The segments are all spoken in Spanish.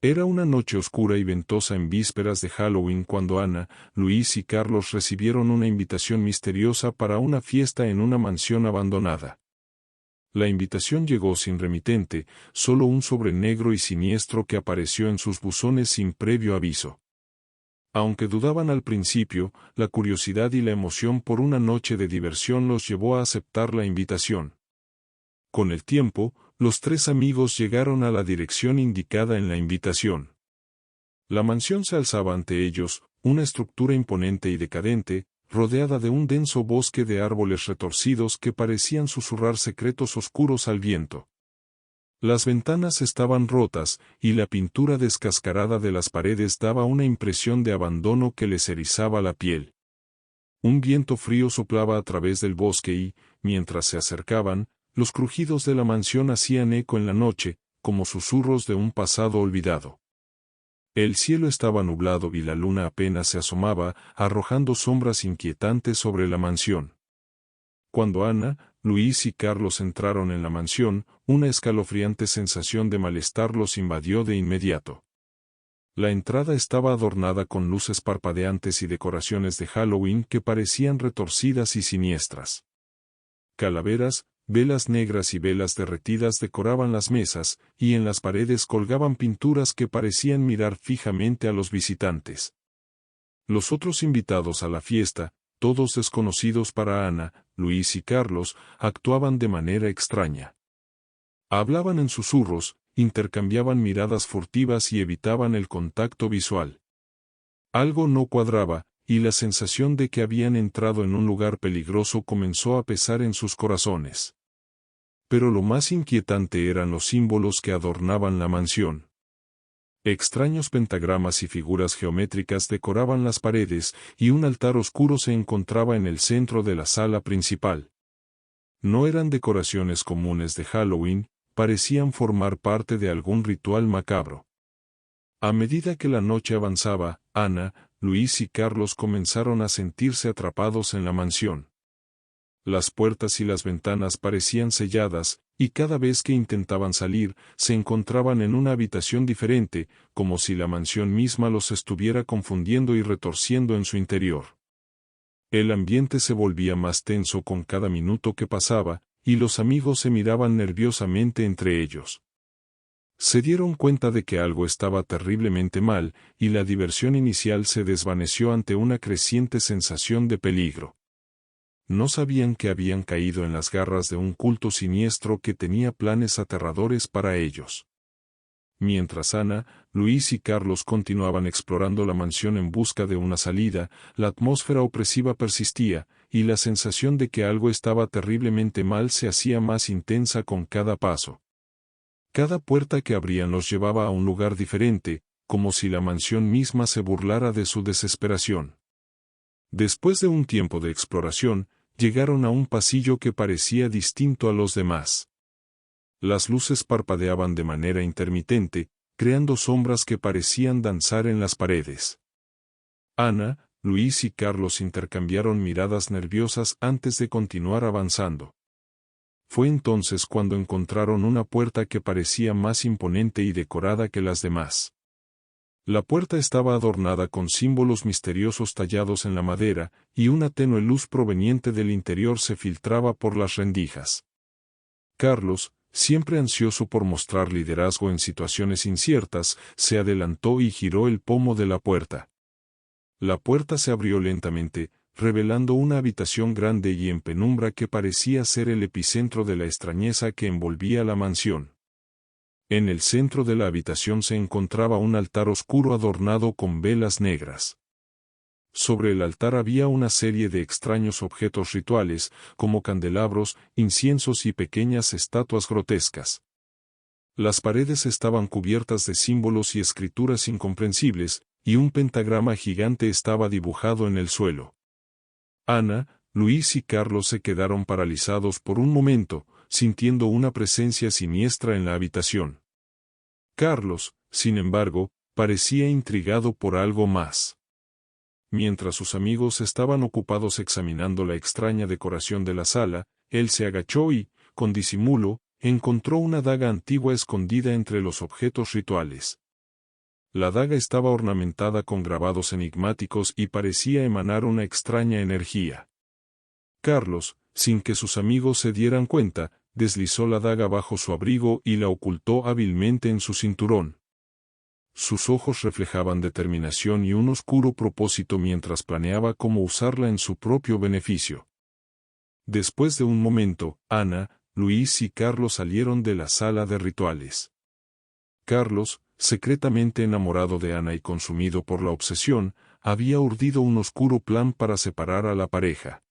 Era una noche oscura y ventosa en vísperas de Halloween cuando Ana, Luis y Carlos recibieron una invitación misteriosa para una fiesta en una mansión abandonada. La invitación llegó sin remitente, solo un sobre negro y siniestro que apareció en sus buzones sin previo aviso. Aunque dudaban al principio, la curiosidad y la emoción por una noche de diversión los llevó a aceptar la invitación. Con el tiempo, los tres amigos llegaron a la dirección indicada en la invitación. La mansión se alzaba ante ellos, una estructura imponente y decadente, rodeada de un denso bosque de árboles retorcidos que parecían susurrar secretos oscuros al viento. Las ventanas estaban rotas, y la pintura descascarada de las paredes daba una impresión de abandono que les erizaba la piel. Un viento frío soplaba a través del bosque y, mientras se acercaban, los crujidos de la mansión hacían eco en la noche, como susurros de un pasado olvidado. El cielo estaba nublado y la luna apenas se asomaba, arrojando sombras inquietantes sobre la mansión. Cuando Ana, Luis y Carlos entraron en la mansión, una escalofriante sensación de malestar los invadió de inmediato. La entrada estaba adornada con luces parpadeantes y decoraciones de Halloween que parecían retorcidas y siniestras. Calaveras, velas negras y velas derretidas decoraban las mesas, y en las paredes colgaban pinturas que parecían mirar fijamente a los visitantes. Los otros invitados a la fiesta, todos desconocidos para Ana, Luis y Carlos, actuaban de manera extraña. Hablaban en susurros, intercambiaban miradas furtivas y evitaban el contacto visual. Algo no cuadraba, y la sensación de que habían entrado en un lugar peligroso comenzó a pesar en sus corazones. Pero lo más inquietante eran los símbolos que adornaban la mansión. Extraños pentagramas y figuras geométricas decoraban las paredes, y un altar oscuro se encontraba en el centro de la sala principal. No eran decoraciones comunes de Halloween, parecían formar parte de algún ritual macabro. A medida que la noche avanzaba, Ana, Luis y Carlos comenzaron a sentirse atrapados en la mansión. Las puertas y las ventanas parecían selladas, y cada vez que intentaban salir, se encontraban en una habitación diferente, como si la mansión misma los estuviera confundiendo y retorciendo en su interior. El ambiente se volvía más tenso con cada minuto que pasaba, y los amigos se miraban nerviosamente entre ellos. Se dieron cuenta de que algo estaba terriblemente mal, y la diversión inicial se desvaneció ante una creciente sensación de peligro. No sabían que habían caído en las garras de un culto siniestro que tenía planes aterradores para ellos. Mientras Ana, Luis y Carlos continuaban explorando la mansión en busca de una salida, la atmósfera opresiva persistía, y la sensación de que algo estaba terriblemente mal se hacía más intensa con cada paso. Cada puerta que abrían los llevaba a un lugar diferente, como si la mansión misma se burlara de su desesperación. Después de un tiempo de exploración, llegaron a un pasillo que parecía distinto a los demás. Las luces parpadeaban de manera intermitente, creando sombras que parecían danzar en las paredes. Ana, Luis y Carlos intercambiaron miradas nerviosas antes de continuar avanzando. Fue entonces cuando encontraron una puerta que parecía más imponente y decorada que las demás. La puerta estaba adornada con símbolos misteriosos tallados en la madera, y una tenue luz proveniente del interior se filtraba por las rendijas. Carlos, siempre ansioso por mostrar liderazgo en situaciones inciertas, se adelantó y giró el pomo de la puerta. La puerta se abrió lentamente, revelando una habitación grande y en penumbra que parecía ser el epicentro de la extrañeza que envolvía la mansión. En el centro de la habitación se encontraba un altar oscuro adornado con velas negras. Sobre el altar había una serie de extraños objetos rituales, como candelabros, inciensos y pequeñas estatuas grotescas. Las paredes estaban cubiertas de símbolos y escrituras incomprensibles, y un pentagrama gigante estaba dibujado en el suelo. Ana, Luis y Carlos se quedaron paralizados por un momento, sintiendo una presencia siniestra en la habitación. Carlos, sin embargo, parecía intrigado por algo más. Mientras sus amigos estaban ocupados examinando la extraña decoración de la sala, él se agachó y, con disimulo, encontró una daga antigua escondida entre los objetos rituales. La daga estaba ornamentada con grabados enigmáticos y parecía emanar una extraña energía. Carlos, sin que sus amigos se dieran cuenta, deslizó la daga bajo su abrigo y la ocultó hábilmente en su cinturón. Sus ojos reflejaban determinación y un oscuro propósito mientras planeaba cómo usarla en su propio beneficio. Después de un momento, Ana, Luis y Carlos salieron de la sala de rituales. Carlos, secretamente enamorado de Ana y consumido por la obsesión, había urdido un oscuro plan para separar a la pareja.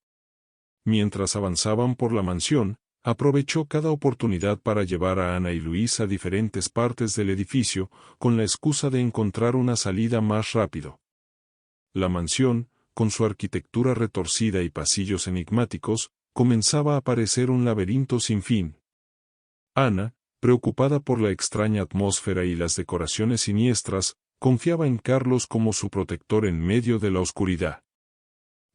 Mientras avanzaban por la mansión, aprovechó cada oportunidad para llevar a Ana y Luis a diferentes partes del edificio, con la excusa de encontrar una salida más rápido. La mansión, con su arquitectura retorcida y pasillos enigmáticos, comenzaba a parecer un laberinto sin fin. Ana, preocupada por la extraña atmósfera y las decoraciones siniestras, confiaba en Carlos como su protector en medio de la oscuridad.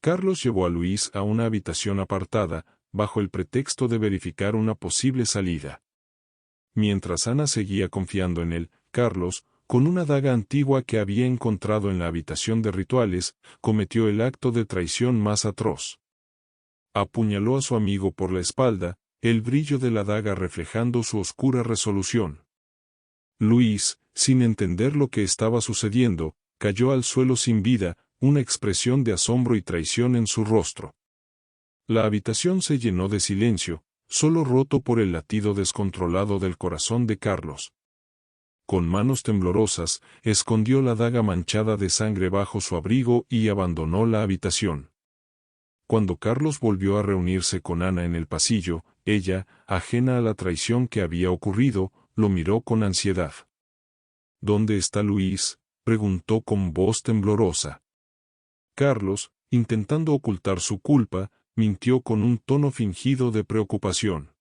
Carlos llevó a Luis a una habitación apartada, bajo el pretexto de verificar una posible salida. Mientras Ana seguía confiando en él, Carlos, con una daga antigua que había encontrado en la habitación de rituales, cometió el acto de traición más atroz. Apuñaló a su amigo por la espalda, el brillo de la daga reflejando su oscura resolución. Luis, sin entender lo que estaba sucediendo, cayó al suelo sin vida, una expresión de asombro y traición en su rostro. La habitación se llenó de silencio, solo roto por el latido descontrolado del corazón de Carlos. Con manos temblorosas, escondió la daga manchada de sangre bajo su abrigo y abandonó la habitación. Cuando Carlos volvió a reunirse con Ana en el pasillo, ella, ajena a la traición que había ocurrido, lo miró con ansiedad. ¿Dónde está Luis?, preguntó con voz temblorosa. Carlos, intentando ocultar su culpa, mintió con un tono fingido de preocupación.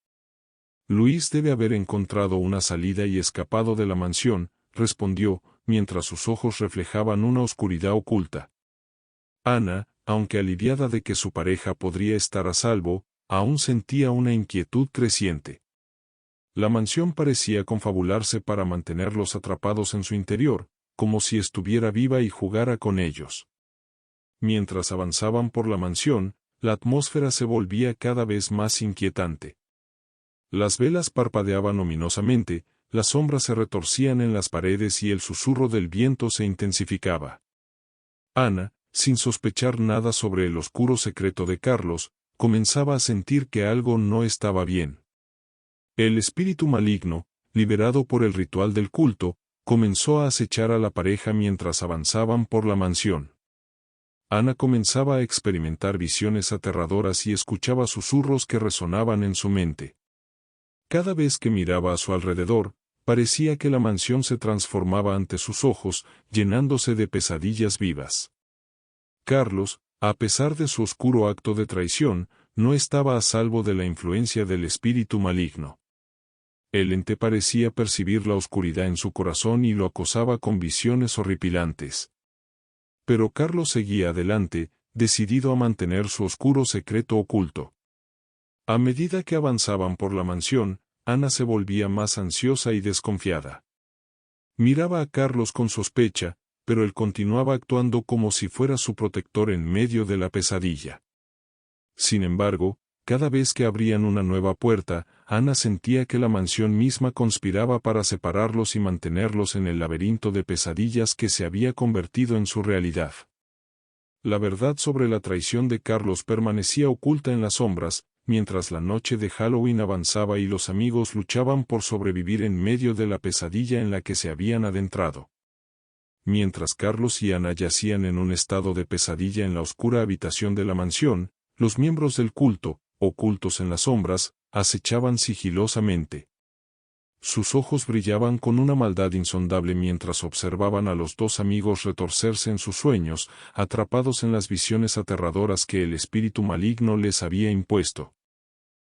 Luis debe haber encontrado una salida y escapado de la mansión, respondió, mientras sus ojos reflejaban una oscuridad oculta. Ana, aunque aliviada de que su pareja podría estar a salvo, aún sentía una inquietud creciente. La mansión parecía confabularse para mantenerlos atrapados en su interior, como si estuviera viva y jugara con ellos. Mientras avanzaban por la mansión, la atmósfera se volvía cada vez más inquietante. Las velas parpadeaban ominosamente, las sombras se retorcían en las paredes y el susurro del viento se intensificaba. Ana, sin sospechar nada sobre el oscuro secreto de Carlos, comenzaba a sentir que algo no estaba bien. El espíritu maligno, liberado por el ritual del culto, comenzó a acechar a la pareja mientras avanzaban por la mansión. Ana comenzaba a experimentar visiones aterradoras y escuchaba susurros que resonaban en su mente. Cada vez que miraba a su alrededor, parecía que la mansión se transformaba ante sus ojos, llenándose de pesadillas vivas. Carlos, a pesar de su oscuro acto de traición, no estaba a salvo de la influencia del espíritu maligno. El ente parecía percibir la oscuridad en su corazón y lo acosaba con visiones horripilantes. Pero Carlos seguía adelante, decidido a mantener su oscuro secreto oculto. A medida que avanzaban por la mansión, Ana se volvía más ansiosa y desconfiada. Miraba a Carlos con sospecha, pero él continuaba actuando como si fuera su protector en medio de la pesadilla. Sin embargo, cada vez que abrían una nueva puerta, Ana sentía que la mansión misma conspiraba para separarlos y mantenerlos en el laberinto de pesadillas que se había convertido en su realidad. La verdad sobre la traición de Carlos permanecía oculta en las sombras, mientras la noche de Halloween avanzaba y los amigos luchaban por sobrevivir en medio de la pesadilla en la que se habían adentrado. Mientras Carlos y Ana yacían en un estado de pesadilla en la oscura habitación de la mansión, los miembros del culto, ocultos en las sombras, acechaban sigilosamente. Sus ojos brillaban con una maldad insondable mientras observaban a los dos amigos retorcerse en sus sueños, atrapados en las visiones aterradoras que el espíritu maligno les había impuesto.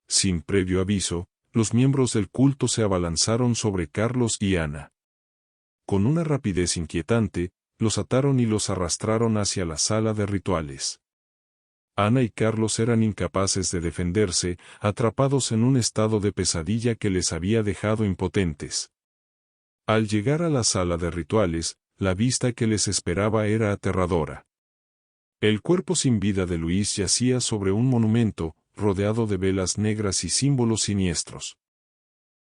Sin previo aviso, los miembros del culto se abalanzaron sobre Carlos y Ana. Con una rapidez inquietante, los ataron y los arrastraron hacia la sala de rituales. Ana y Carlos eran incapaces de defenderse, atrapados en un estado de pesadilla que les había dejado impotentes. Al llegar a la sala de rituales, la vista que les esperaba era aterradora. El cuerpo sin vida de Luis yacía sobre un monumento, rodeado de velas negras y símbolos siniestros.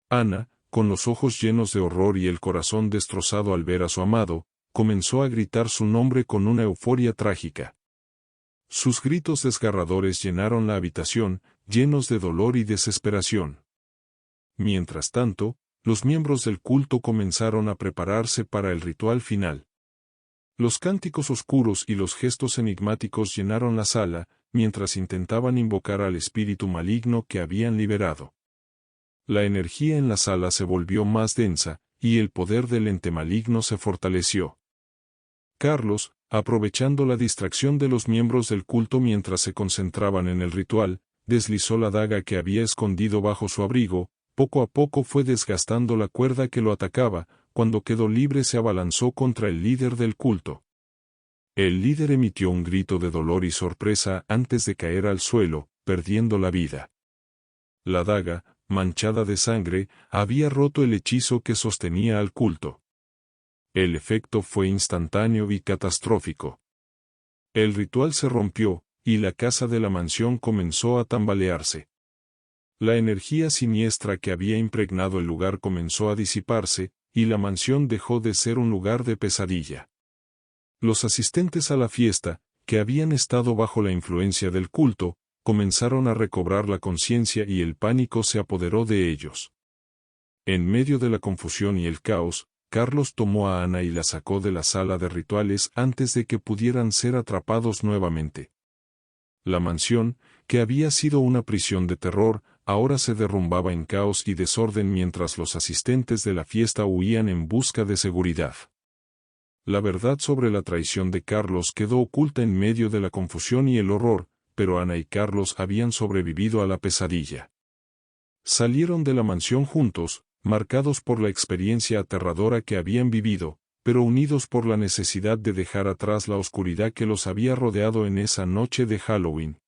Ana, con los ojos llenos de horror y el corazón destrozado al ver a su amado, comenzó a gritar su nombre con una euforia trágica. Sus gritos desgarradores llenaron la habitación, llenos de dolor y desesperación. Mientras tanto, los miembros del culto comenzaron a prepararse para el ritual final. Los cánticos oscuros y los gestos enigmáticos llenaron la sala, mientras intentaban invocar al espíritu maligno que habían liberado. La energía en la sala se volvió más densa, y el poder del ente maligno se fortaleció. Carlos, aprovechando la distracción de los miembros del culto mientras se concentraban en el ritual, deslizó la daga que había escondido bajo su abrigo. Poco a poco fue desgastando la cuerda que lo atacaba. Cuando quedó libre se abalanzó contra el líder del culto. El líder emitió un grito de dolor y sorpresa antes de caer al suelo, perdiendo la vida. La daga, manchada de sangre, había roto el hechizo que sostenía al culto. El efecto fue instantáneo y catastrófico. El ritual se rompió, y la casa de la mansión comenzó a tambalearse. La energía siniestra que había impregnado el lugar comenzó a disiparse, y la mansión dejó de ser un lugar de pesadilla. Los asistentes a la fiesta, que habían estado bajo la influencia del culto, comenzaron a recobrar la conciencia y el pánico se apoderó de ellos. En medio de la confusión y el caos, Carlos tomó a Ana y la sacó de la sala de rituales antes de que pudieran ser atrapados nuevamente. La mansión, que había sido una prisión de terror, ahora se derrumbaba en caos y desorden mientras los asistentes de la fiesta huían en busca de seguridad. La verdad sobre la traición de Carlos quedó oculta en medio de la confusión y el horror, pero Ana y Carlos habían sobrevivido a la pesadilla. Salieron de la mansión juntos, marcados por la experiencia aterradora que habían vivido, pero unidos por la necesidad de dejar atrás la oscuridad que los había rodeado en esa noche de Halloween.